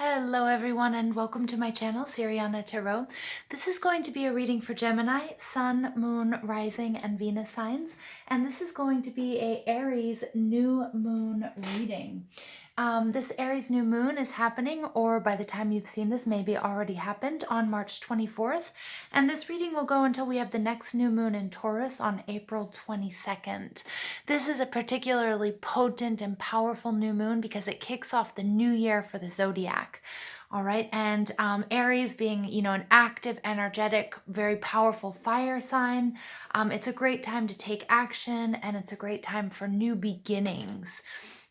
Hello everyone and welcome to my channel, Siriana Tarot. This is going to be a reading for Gemini, Sun, Moon, Rising, and Venus signs. And this is going to be a Aries new moon reading. This Aries new moon is happening, or by the time you've seen this, maybe already happened, on March 24th. And this reading will go until we have the next new moon in Taurus on April 22nd. This is a particularly potent and powerful new moon because it kicks off the new year for the zodiac. All right, and Aries being, an active, energetic, very powerful fire sign, it's a great time to take action, and it's a great time for new beginnings.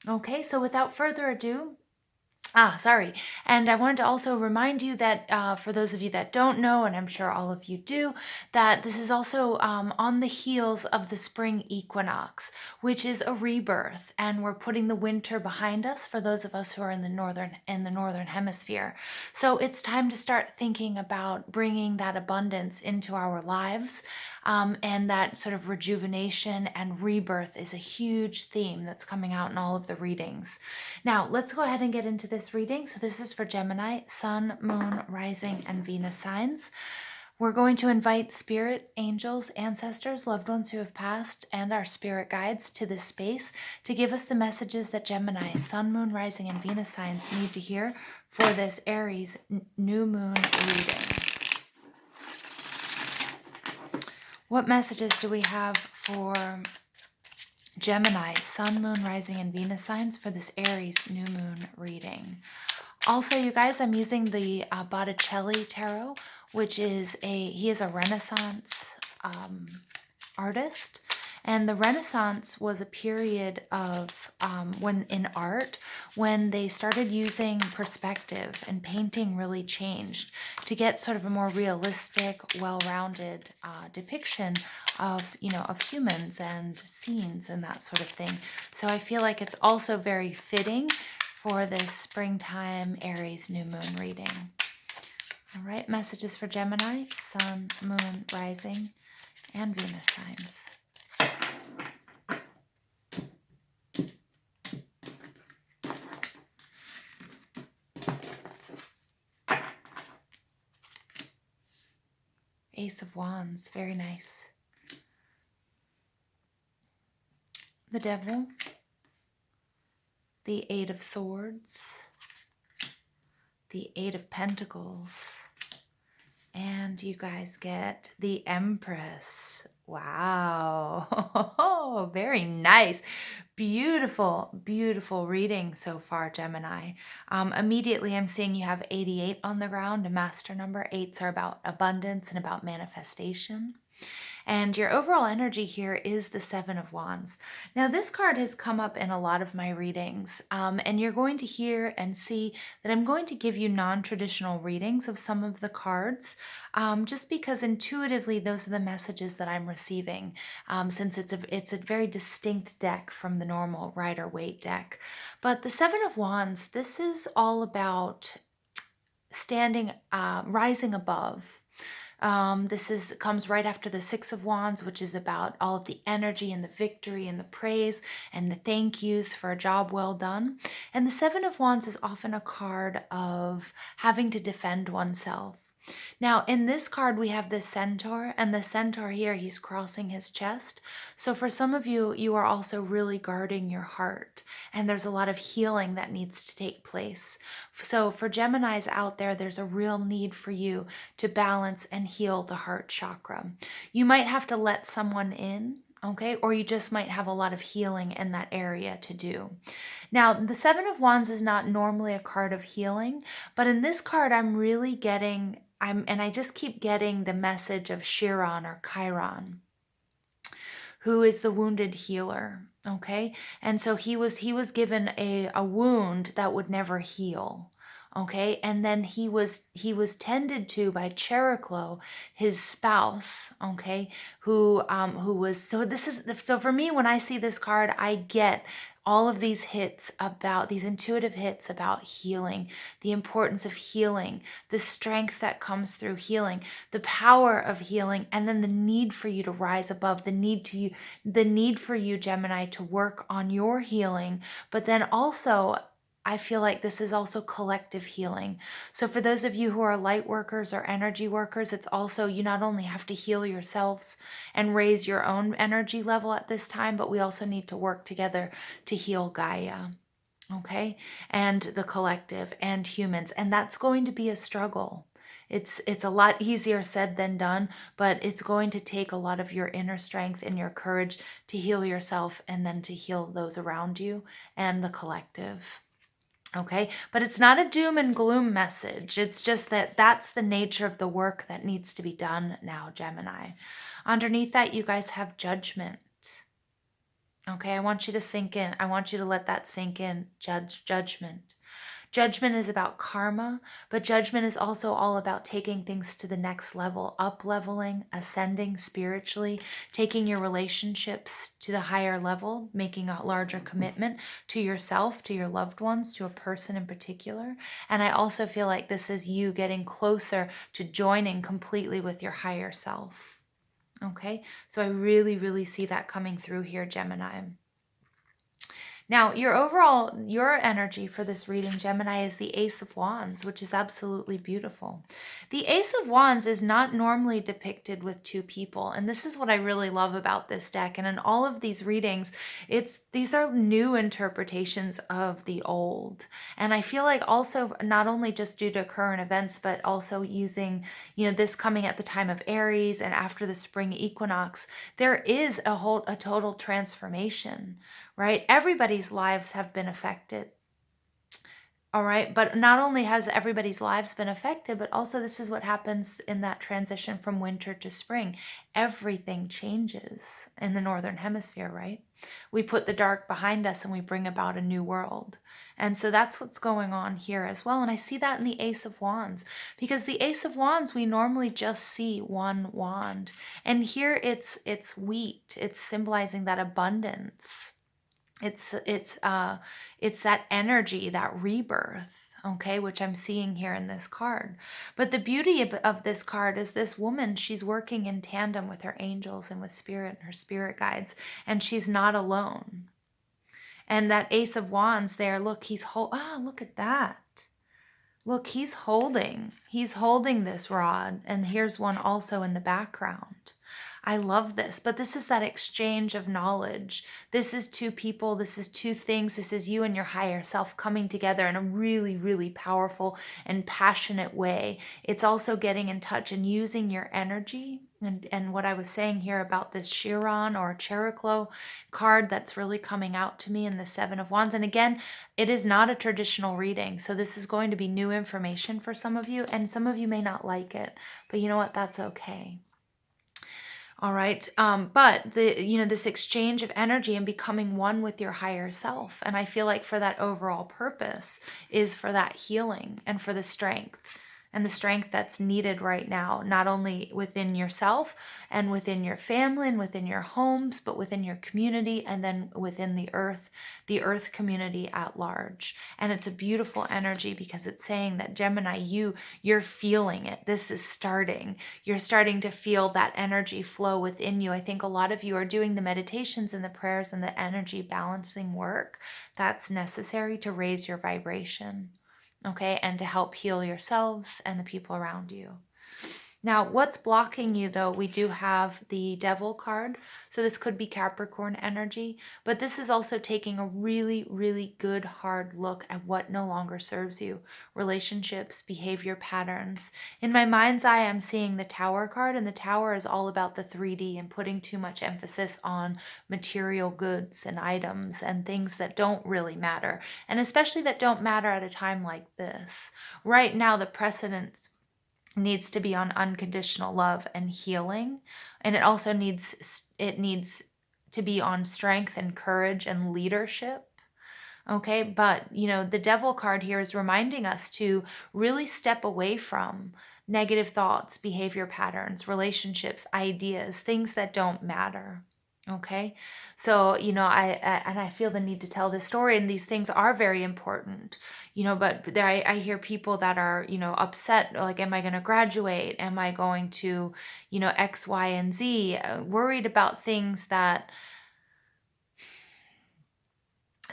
Okay, so without further ado, and I wanted to also remind you that for those of you that don't know, and I'm sure all of you do, that this is also on the heels of the spring equinox, which is a rebirth, and we're putting the winter behind us for those of us who are in the northern hemisphere. So it's time to start thinking about bringing that abundance into our lives, and that sort of rejuvenation and rebirth is a huge theme that's coming out in all of the readings. Now, let's go ahead and get into this reading. So this is for Gemini, Sun, Moon, Rising, and Venus signs. We're going to invite spirit, angels, ancestors, loved ones who have passed, and our spirit guides to this space to give us the messages that Gemini, Sun, Moon, Rising, and Venus signs need to hear for this Aries new moon reading. What messages do we have for Gemini, Sun, Moon, Rising, and Venus signs for this Aries new moon reading? Also, you guys, I'm using the Botticelli Tarot, which is he is a Renaissance artist. And the Renaissance was a period of when in art, when they started using perspective, and painting really changed to get sort of a more realistic, well-rounded depiction of humans and scenes and that sort of thing. So I feel like it's also very fitting for this springtime Aries new moon reading. All right, messages for Gemini, Sun, Moon, Rising, and Venus signs. Ace of Wands, very nice. The Devil, the Eight of Swords, the Eight of Pentacles, and you guys get the Empress. Wow, very nice. Beautiful, beautiful reading so far, Gemini. Immediately I'm seeing you have 88 on the ground, a master number. 8s are about abundance and about manifestation. And your overall energy here is the Seven of Wands. Now, this card has come up in a lot of my readings, and you're going to hear and see that I'm going to give you non-traditional readings of some of the cards, just because intuitively those are the messages that I'm receiving, since it's a very distinct deck from the normal Rider-Waite deck. But the Seven of Wands, this is all about rising above. This comes right after the Six of Wands, which is about all of the energy and the victory and the praise and the thank yous for a job well done. And the Seven of Wands is often a card of having to defend oneself. Now, in this card, we have the Centaur, and the Centaur here, he's crossing his chest. So for some of you, you are also really guarding your heart, and there's a lot of healing that needs to take place. So for Geminis out there, there's a real need for you to balance and heal the heart chakra. You might have to let someone in, okay? Or you just might have a lot of healing in that area to do. Now, the Seven of Wands is not normally a card of healing, but in this card, I'm really getting... I just keep getting the message of SHEE-RON or CHIRON, who is the wounded healer, okay? And so he was given a wound that would never heal, okay? And then he was tended to by Cheroklo, his spouse, okay? Who was, so for me, when I see this card, I get all of these these intuitive hits about healing, the importance of healing, the strength that comes through healing, the power of healing, and then the need for you to rise above, the need for you, Gemini, to work on your healing, but then also I feel like this is also collective healing. So for those of you who are light workers or energy workers, it's also, you not only have to heal yourselves and raise your own energy level at this time, but we also need to work together to heal Gaia. Okay, and the collective and humans, and that's going to be a struggle. It's a lot easier said than done, but it's going to take a lot of your inner strength and your courage to heal yourself and then to heal those around you and the collective. Okay, but it's not a doom and gloom message. It's just that that's the nature of the work that needs to be done now, Gemini. Underneath that, you guys have judgment. Okay, I want you to sink in. I want you to let that sink in. Judgment. Judgment is about karma, but judgment is also all about taking things to the next level, up-leveling, ascending spiritually, taking your relationships to the higher level, making a larger commitment to yourself, to your loved ones, to a person in particular. And I also feel like this is you getting closer to joining completely with your higher self. Okay, so I really, really see that coming through here, Gemini. Now, your energy for this reading, Gemini, is the Ace of Wands, which is absolutely beautiful. The Ace of Wands is not normally depicted with two people, and this is what I really love about this deck. And in all of these readings, these are new interpretations of the old. And I feel like also not only just due to current events, but also using, this coming at the time of Aries and after the spring equinox, there is a total transformation. Right? Everybody's lives have been affected. All right. But not only has everybody's lives been affected, but also this is what happens in that transition from winter to spring. Everything changes in the Northern Hemisphere, right? We put the dark behind us and we bring about a new world. And so that's what's going on here as well. And I see that in the Ace of Wands, because the Ace of Wands, we normally just see one wand. And here it's wheat. It's symbolizing that abundance. It's that energy, that rebirth, okay, which I'm seeing here in this card. But the beauty of this card is this woman, she's working in tandem with her angels and with spirit and her spirit guides, and she's not alone. And that Ace of Wands there, look, look at that. Look, he's holding this rod, and here's one also in the background. I love this, but this is that exchange of knowledge. This is two people, this is two things, this is you and your higher self coming together in a really, really powerful and passionate way. It's also getting in touch and using your energy. And what I was saying here about this SHEE-RON or Cheroklo card that's really coming out to me in the Seven of Wands. And again, it is not a traditional reading. So this is going to be new information for some of you, and some of you may not like it, but you know what? That's okay. All right. But this exchange of energy and becoming one with your higher self. And I feel like for that overall purpose is for that healing and for the strength. And the strength that's needed right now, not only within yourself and within your family and within your homes, but within your community and then within the earth community at large. And it's a beautiful energy because it's saying that Gemini, you're feeling it. This is starting. You're starting to feel that energy flow within you. I think a lot of you are doing the meditations and the prayers and the energy balancing work that's necessary to raise your vibration. Okay, and to help heal yourselves and the people around you. Now, what's blocking you, though? We do have the Devil card. So this could be Capricorn energy, but this is also taking a really, really good hard look at what no longer serves you. Relationships, behavior patterns. In my mind's eye, I'm seeing the Tower card, and the Tower is all about the 3D and putting too much emphasis on material goods and items and things that don't really matter, and especially that don't matter at a time like this. Right now, the precedence needs to be on unconditional love and healing, and it also needs to be on strength and courage and leadership. Okay, but the Devil card here is reminding us to really step away from negative thoughts, behavior patterns, relationships, ideas, things that don't matter. Okay, so I feel the need to tell this story, and these things are very important, but I hear people that are upset, like, am I going to graduate, am I going to X, Y, and Z, worried about things that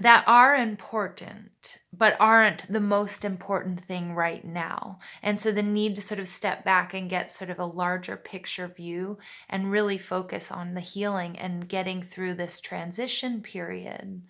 that are important, but aren't the most important thing right now. And so the need to sort of step back and get sort of a larger picture view and really focus on the healing and getting through this transition period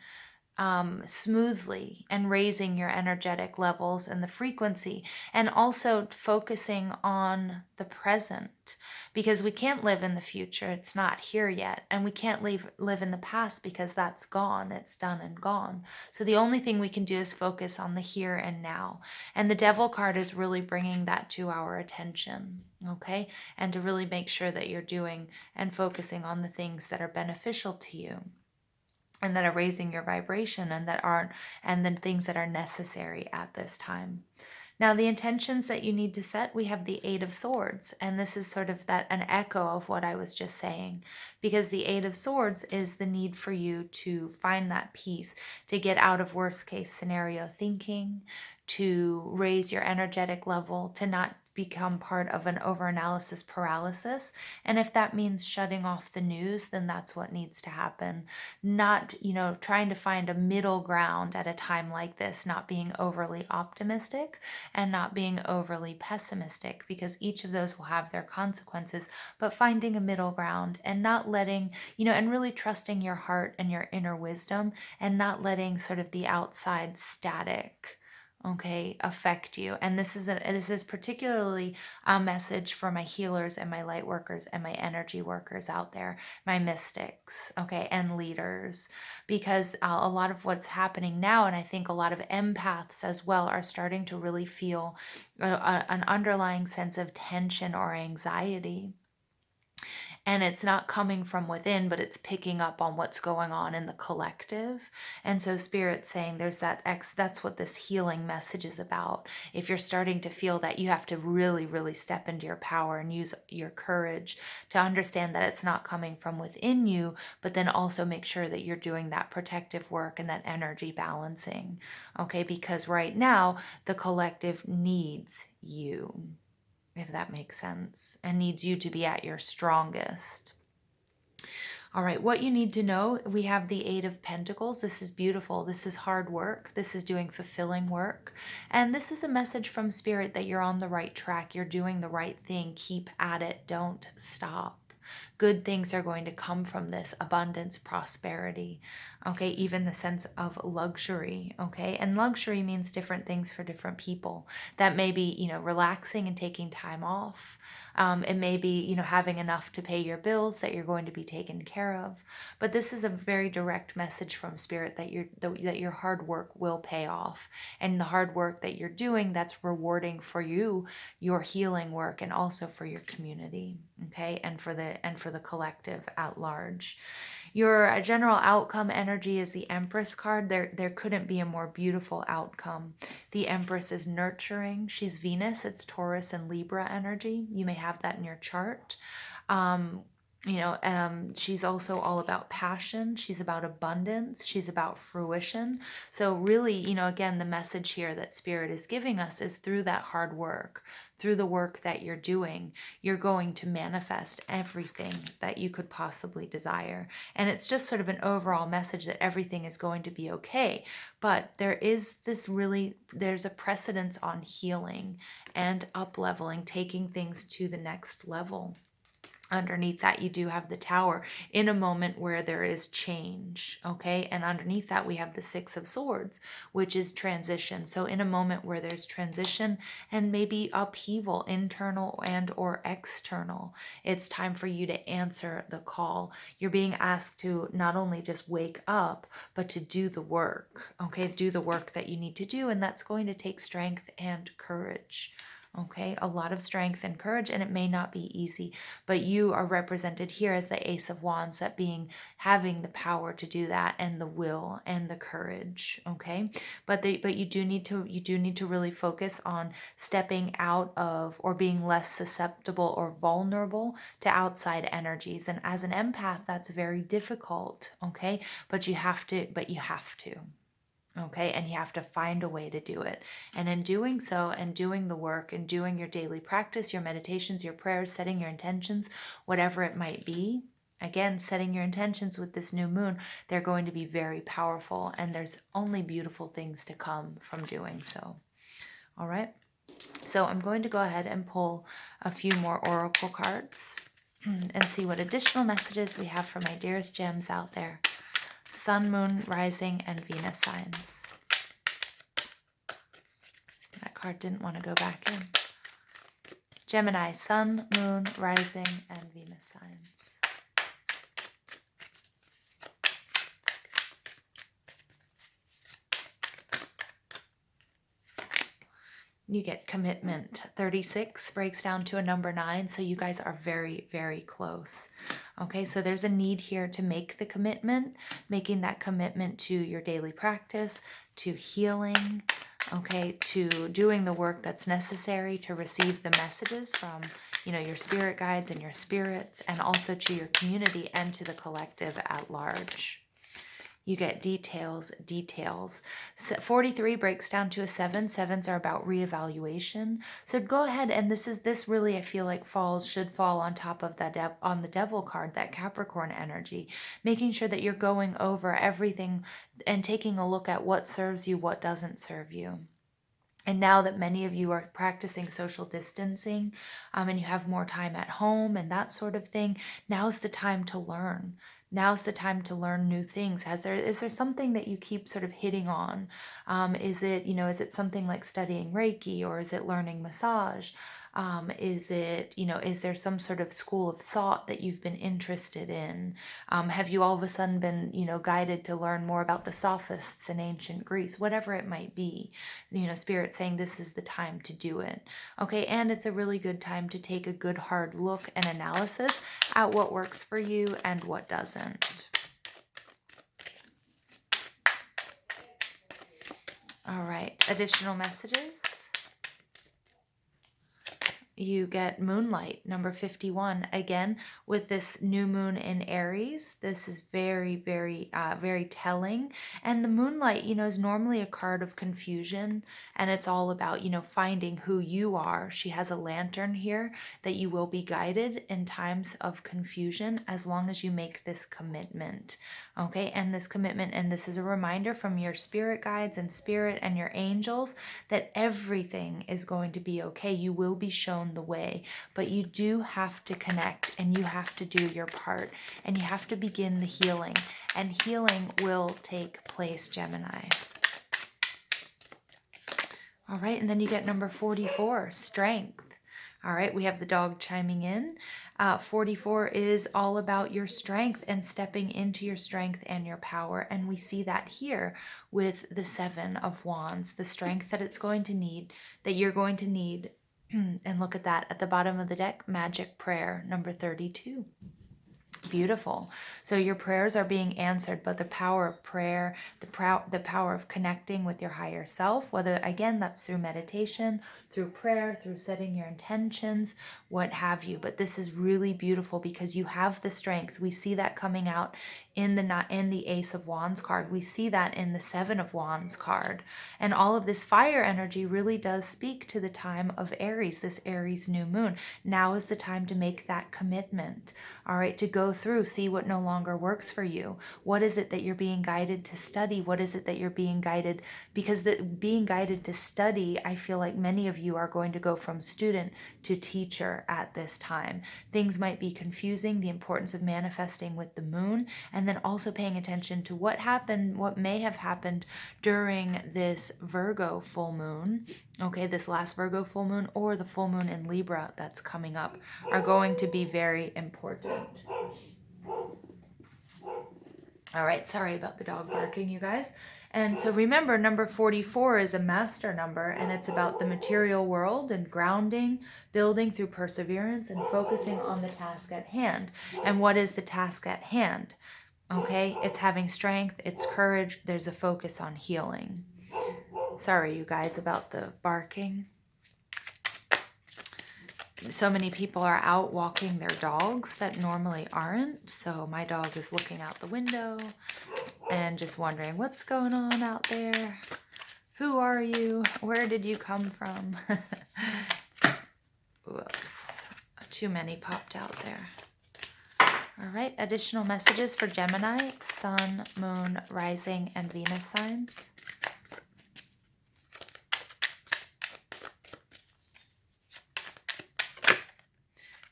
smoothly, and raising your energetic levels and the frequency, and also focusing on the present, because we can't live in the future, it's not here yet, and we can't live in the past because that's gone, it's done and gone. So the only thing we can do is focus on the here and now, and the Devil card is really bringing that to our attention. Okay, and to really make sure that you're doing and focusing on the things that are beneficial to you, and that are raising your vibration, and that aren't, and then things that are necessary at this time. Now, the intentions that you need to set, we have the Eight of Swords, and this is sort of that an echo of what I was just saying, because the Eight of Swords is the need for you to find that peace, to get out of worst case scenario thinking, to raise your energetic level, to not become part of an overanalysis paralysis. And if that means shutting off the news, then that's what needs to happen. Not, trying to find a middle ground at a time like this, not being overly optimistic and not being overly pessimistic, because each of those will have their consequences, but finding a middle ground and not letting, and really trusting your heart and your inner wisdom, and not letting sort of the outside static, okay, affect you. And this is particularly a message for my healers and my light workers and my energy workers out there, my mystics, okay, and leaders, because a lot of what's happening now, and I think a lot of empaths as well, are starting to really feel an underlying sense of tension or anxiety. And it's not coming from within, but it's picking up on what's going on in the collective. And so Spirit's saying there's that's what this healing message is about. If you're starting to feel that, you have to really, really step into your power and use your courage to understand that it's not coming from within you, but then also make sure that you're doing that protective work and that energy balancing. Okay, because right now the collective needs you, if that makes sense, and needs you to be at your strongest. All right, what you need to know, we have the Eight of Pentacles. This is beautiful. This is hard work. This is doing fulfilling work. And this is a message from Spirit that you're on the right track. You're doing the right thing. Keep at it. Don't stop. Good things are going to come from this: abundance, prosperity, okay, even the sense of luxury, okay? And luxury means different things for different people. That may be, relaxing and taking time off. It may be, having enough to pay your bills, that you're going to be taken care of. But this is a very direct message from Spirit that your hard work will pay off, and the hard work that you're doing, that's rewarding for you, your healing work, and also for your community, okay, and for the collective at large. Your general outcome energy is the Empress card. There couldn't be a more beautiful outcome. The Empress is nurturing. She's Venus. It's Taurus and Libra energy. You may have that in your chart. She's also all about passion. She's about abundance. She's about fruition. So really, again, the message here that Spirit is giving us is through that hard work, through the work that you're doing, you're going to manifest everything that you could possibly desire. And it's just sort of an overall message that everything is going to be okay. But there's a precedence on healing and up-leveling, taking things to the next level. Underneath that, you do have the Tower, in a moment where there is change, okay? And underneath that, we have the Six of Swords, which is transition. So in a moment where there's transition and maybe upheaval, internal and or external, it's time for you to answer the call. You're being asked to not only just wake up, but to do the work, okay? Do the work that you need to do, and that's going to take strength and courage. Okay, a lot of strength and courage, and it may not be easy, but you are represented here as the Ace of Wands, that having the power to do that, and the will and the courage. Okay, but you do need to really focus on stepping out of, or being less susceptible or vulnerable to outside energies. And as an empath, that's very difficult. Okay, but you have to. Okay, and you have to find a way to do it. And in doing so, and doing the work, and doing your daily practice, your meditations, your prayers, setting your intentions, whatever it might be, again, setting your intentions with this new moon, they're going to be very powerful, and there's only beautiful things to come from doing so. All right. So I'm going to go ahead and pull a few more oracle cards and see what additional messages we have for my dearest gems out there. Sun, Moon, Rising, and Venus signs. That card didn't want to go back in. Gemini, Sun, Moon, Rising, and Venus signs. You get commitment. 36 breaks down to a number 9, so you guys are very, very close. Okay, so there's a need here to make the commitment, making that commitment to your daily practice, to healing, okay, to doing the work that's necessary to receive the messages from, you know, your spirit guides and your spirits, and also to your community and to the collective at large. You get details. 43 breaks down to a 7. 7s are about reevaluation. So go ahead, and this really, I feel like should fall on top of that on the Devil card, that Capricorn energy, making sure that you're going over everything and taking a look at what serves you, what doesn't serve you. And now that many of you are practicing social distancing, and you have more time at home and that sort of thing, now's the time to learn. Now's the time to learn new things. Is there something that you keep sort of hitting on? Is it something like studying Reiki, or is it learning massage? Is there some sort of school of thought that you've been interested in? Have you all of a sudden been, guided to learn more about the sophists in ancient Greece? Whatever it might be, Spirit saying this is the time to do it. Okay, and it's a really good time to take a good hard look and analysis at what works for you and what doesn't. All right, additional messages. You get moonlight, number 51. Again, with this new moon in Aries, this is very, very, very telling. And the moonlight, is normally a card of confusion, and it's all about, finding who you are. She has a lantern here that you will be guided in times of confusion as long as you make this commitment. Okay, and this commitment, and this is a reminder from your spirit guides and spirit and your angels that everything is going to be okay. You will be shown the way, but you do have to connect, and you have to do your part, and you have to begin the healing, and healing will take place, Gemini. All right, and then you get number 44, strength. All right, we have the dog chiming in. 44 is all about your strength and stepping into your strength and your power. And we see that here with the 7 of Wands, the strength that it's going to need, that you're going to need. And look at that at the bottom of the deck, magic prayer, number 32. Beautiful. So your prayers are being answered, but the power of prayer, the power of connecting with your higher self, whether, again, that's through meditation, through prayer, through setting your intentions, what have you. But this is really beautiful because you have the strength. We see that coming out in the Ace of Wands card. We see that in the 7 of Wands card. And all of this fire energy really does speak to the time of Aries, this Aries new moon. Now is the time to make that commitment. All right, to go through, see what no longer works for you. What is it that you're being guided to study? What is it that you're being guided? Because being guided to study, I feel like many of you are going to go from student to teacher at this time. Things might be confusing, the importance of manifesting with the moon, and then also paying attention to what may have happened during this Virgo full moon. Okay, this last Virgo full moon or the full moon in Libra that's coming up are going to be very important. All right, sorry about the dog barking, you guys. And so remember, number 44 is a master number, and it's about the material world and grounding, building through perseverance, and focusing on the task at hand. And what is the task at hand? Okay, it's having strength, it's courage, there's a focus on healing. Sorry, you guys, about the barking. So many people are out walking their dogs that normally aren't. So my dog is looking out the window and just wondering what's going on out there. Who are you? Where did you come from? Whoops. Too many popped out there. All right, additional messages for Gemini, Sun, Moon, Rising, and Venus signs.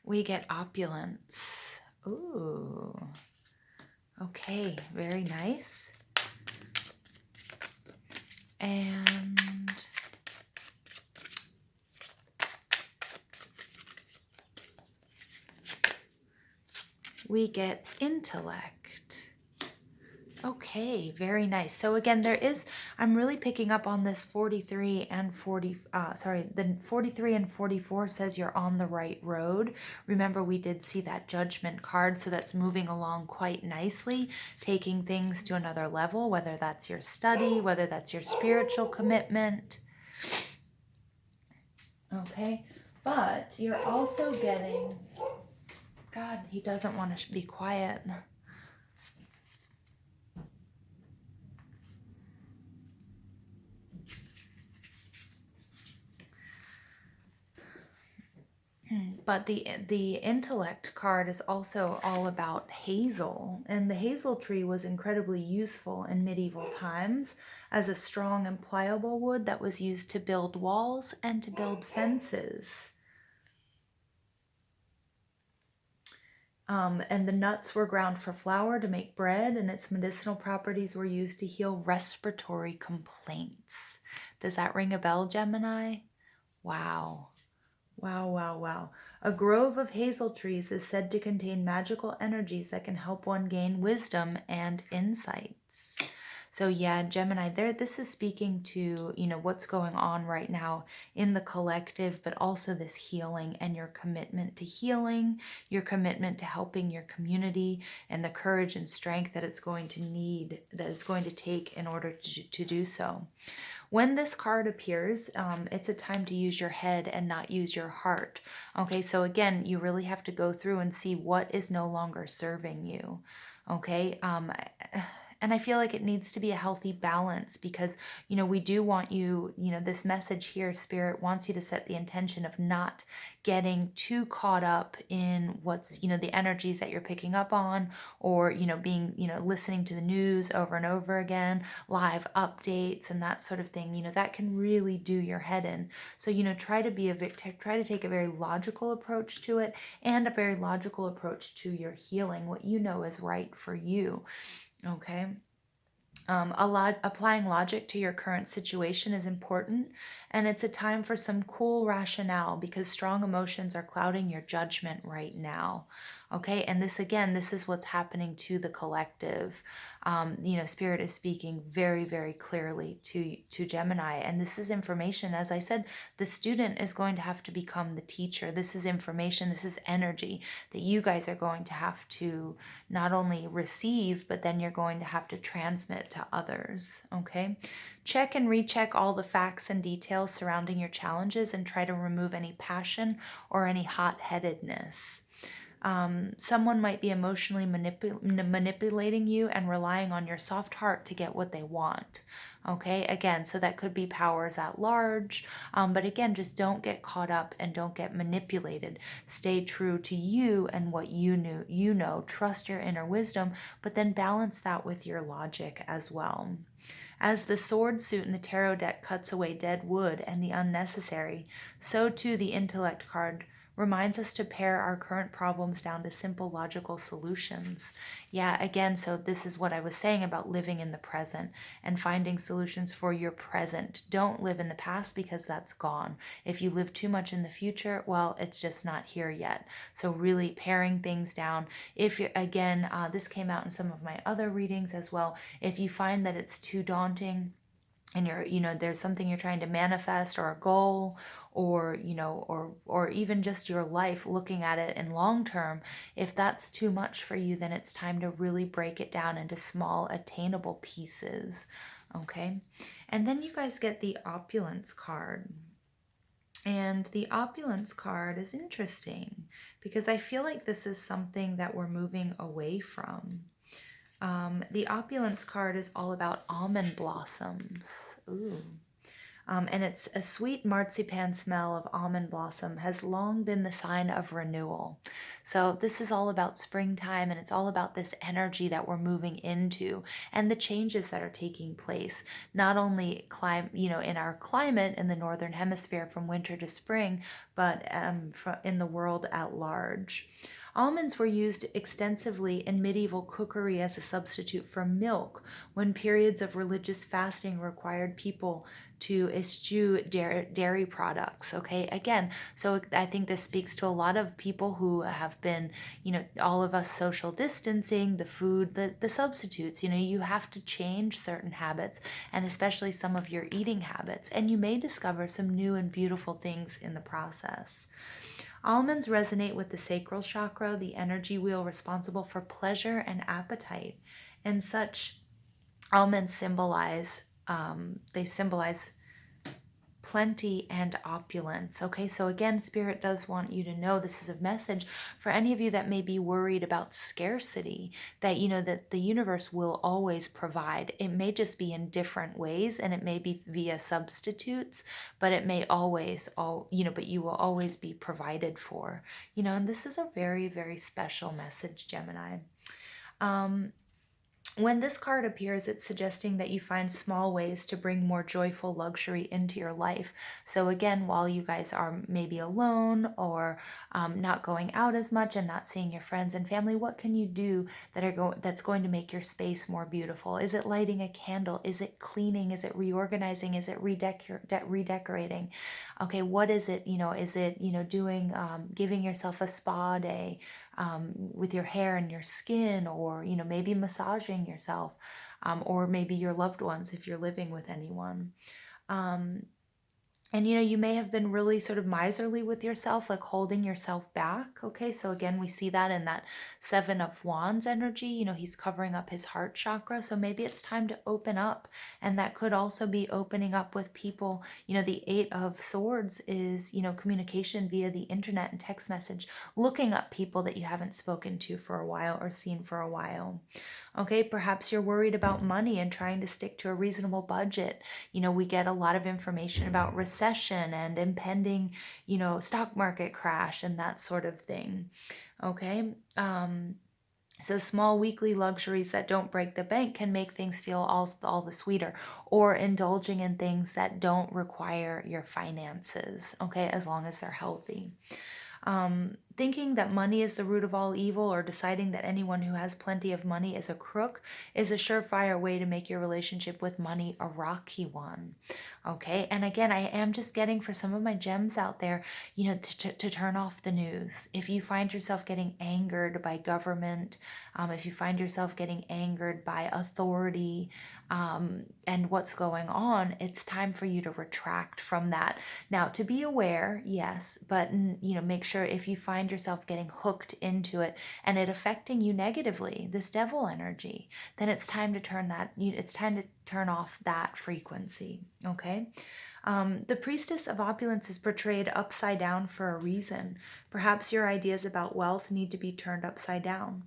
We get opulence. Ooh. Okay, very nice. And we get intellect. Okay, very nice. So again, I'm really picking up on this 43 and 40, the 43 and 44 says you're on the right road. Remember, we did see that judgment card, so that's moving along quite nicely, taking things to another level, whether that's your study, whether that's your spiritual commitment. Okay, but you're also getting, God, he doesn't want to be quiet. But the intellect card is also all about hazel, and the hazel tree was incredibly useful in medieval times as a strong and pliable wood that was used to build walls and to build fences. And the nuts were ground for flour to make bread, and its medicinal properties were used to heal respiratory complaints. Does that ring a bell, Gemini? Wow. Wow, wow, wow. A grove of hazel trees is said to contain magical energies that can help one gain wisdom and insights. So yeah, Gemini, this is speaking to, what's going on right now in the collective, but also this healing and your commitment to healing, your commitment to helping your community, and the courage and strength that it's going to need, that it's going to take in order to do so. When this card appears, it's a time to use your head and not use your heart. Okay, so again, you really have to go through and see what is no longer serving you. Okay, and I feel like it needs to be a healthy balance because, we do want you, this message here, Spirit wants you to set the intention of not getting too caught up in what's, the energies that you're picking up on, or, being, listening to the news over and over again, live updates and that sort of thing, that can really do your head in. So, try to take a very logical approach to it, and a very logical approach to your healing, what you know is right for you. Okay. Applying logic to your current situation is important, and it's a time for some cool rationale because strong emotions are clouding your judgment right now. Okay, and this is what's happening to the collective. Spirit is speaking very, very clearly to Gemini, and this is information. As I said, the student is going to have to become the teacher. This is information, this is energy that you guys are going to have to not only receive, but then you're going to have to transmit to others. Okay, check and recheck all the facts and details surrounding your challenges and try to remove any passion or any hot-headedness. Someone might be emotionally manipulating you and relying on your soft heart to get what they want. Okay, again, so that could be powers at large, but again, just don't get caught up and don't get manipulated. Stay true to you and what you know, trust your inner wisdom, but then balance that with your logic as well. As the sword suit in the tarot deck cuts away dead wood and the unnecessary, so too the intellect card reminds us to pare our current problems down to simple logical solutions. Yeah, again, so this is what I was saying about living in the present and finding solutions for your present. Don't live in the past because that's gone. If you live too much in the future, well, it's just not here yet. So really paring things down. If you're, again, this came out in some of my other readings as well. If you find that it's too daunting, and there's something you're trying to manifest, or a goal, or or even just your life, looking at it in long term, if that's too much for you, then it's time to really break it down into small attainable pieces. Okay, and then you guys get the opulence card. And the opulence card is interesting because I feel like this is something that we're moving away from. The opulence card is all about almond blossoms. Ooh. And it's a sweet marzipan smell of almond blossom has long been the sign of renewal. So this is all about springtime, and it's all about this energy that we're moving into and the changes that are taking place, not only in our climate in the northern hemisphere from winter to spring, but in the world at large. Almonds were used extensively in medieval cookery as a substitute for milk when periods of religious fasting required people to eschew dairy products. Okay, again, so I think this speaks to a lot of people who have been, all of us social distancing, the food, the substitutes. You have to change certain habits, and especially some of your eating habits, and you may discover some new and beautiful things in the process. Almonds resonate with the sacral chakra, the energy wheel responsible for pleasure and appetite. And such almonds symbolize plenty and opulence. Okay, so again, Spirit does want you to know this is a message for any of you that may be worried about scarcity, that that the universe will always provide. It may just be in different ways, and it may be via substitutes, but it may always but you will always be provided for. And this is a very, very special message, Gemini. When this card appears, it's suggesting that you find small ways to bring more joyful luxury into your life. So again, while you guys are maybe alone or not going out as much and not seeing your friends and family, what can you do that's going to make your space more beautiful? Is it lighting a candle? Is it cleaning? Is it reorganizing? Is it redecorating? Okay, what is it? Is it doing giving yourself a spa day? With your hair and your skin, or maybe massaging yourself, or maybe your loved ones if you're living with anyone. And you may have been really sort of miserly with yourself, like holding yourself back. Okay, so again, we see that in that Seven of Wands energy. He's covering up his heart chakra. So maybe it's time to open up. And that could also be opening up with people. The Eight of Swords is, communication via the internet and text message, looking up people that you haven't spoken to for a while or seen for a while. Okay, perhaps you're worried about money and trying to stick to a reasonable budget. We get a lot of information about recession and impending, stock market crash and that sort of thing. Okay. So small weekly luxuries that don't break the bank can make things feel all the sweeter, or indulging in things that don't require your finances, okay, as long as they're healthy. Thinking that money is the root of all evil, or deciding that anyone who has plenty of money is a crook, is a surefire way to make your relationship with money a rocky one. Okay, and again, I am just getting for some of my gems out there, to turn off the news. If you find yourself getting angered by government, if you find yourself getting angered by authority, and what's going on, it's time for you to retract from that. Now, to be aware, yes, but make sure if you find yourself getting hooked into it and it affecting you negatively, this devil energy, then it's time to turn off that frequency. Okay. The priestess of opulence is portrayed upside down for a reason. Perhaps your ideas about wealth need to be turned upside down.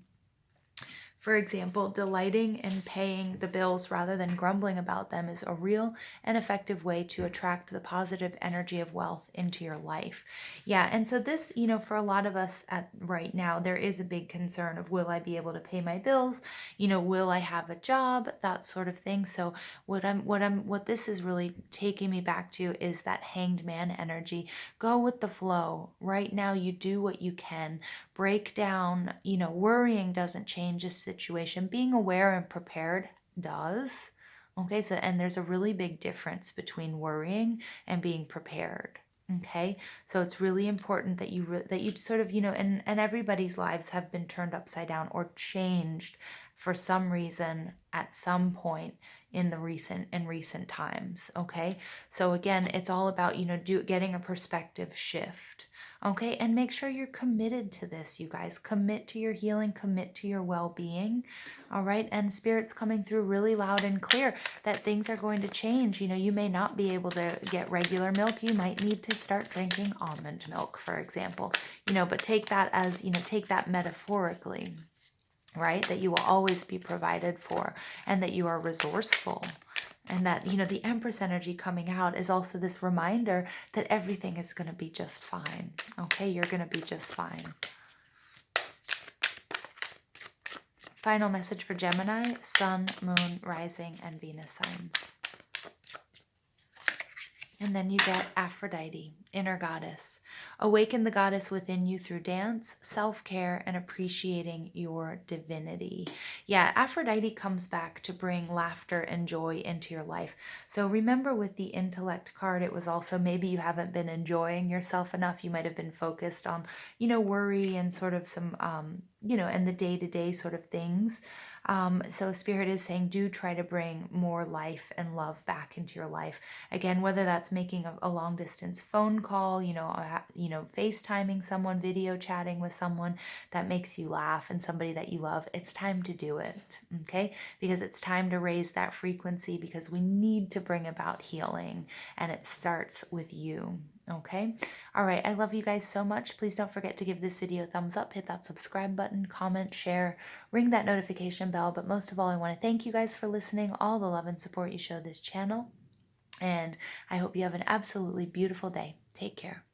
For example, delighting in paying the bills rather than grumbling about them is a real and effective way to attract the positive energy of wealth into your life. Yeah, and so this, for a lot of us right now, there is a big concern of, will I be able to pay my bills? Will I have a job? That sort of thing. So what this is really taking me back to is that Hanged Man energy. Go with the flow. Right now, you do what you can. Break down, worrying doesn't change a situation. Being aware and prepared does. Okay, so, and there's a really big difference between worrying and being prepared. Okay, so it's really important that you sort of, and everybody's lives have been turned upside down or changed for some reason at some point in recent times. Okay, so again, it's all about, getting a perspective shift. Okay, and make sure you're committed to this, you guys. Commit to your healing, commit to your well-being. All right, and Spirit's coming through really loud and clear that things are going to change. You may not be able to get regular milk. You might need to start drinking almond milk, for example. But take that as, take that metaphorically, right? That you will always be provided for and that you are resourceful. And that, you know, the Empress energy coming out is also this reminder that everything is going to be just fine. Okay, you're going to be just fine. Final message for Gemini, Sun, Moon, Rising, and Venus signs. And then you get Aphrodite, inner goddess. Awaken the goddess within you through dance, self-care, and appreciating your divinity. Yeah, Aphrodite comes back to bring laughter and joy into your life. So remember with the intellect card, it was also maybe you haven't been enjoying yourself enough. You might have been focused on, you know, worry and sort of some, you know, and the day-to-day sort of things. So Spirit is saying, do try to bring more life and love back into your life. Again, whether that's making a long distance phone call, you know, FaceTiming someone, video chatting with someone that makes you laugh and somebody that you love, it's time to do it, okay? Because it's time to raise that frequency, because we need to bring about healing, and it starts with you. Okay. All right. I love you guys so much. Please don't forget to give this video a thumbs up, hit that subscribe button, comment, share, ring that notification bell. But most of all, I want to thank you guys for listening, all the love and support you show this channel. And I hope you have an absolutely beautiful day. Take care.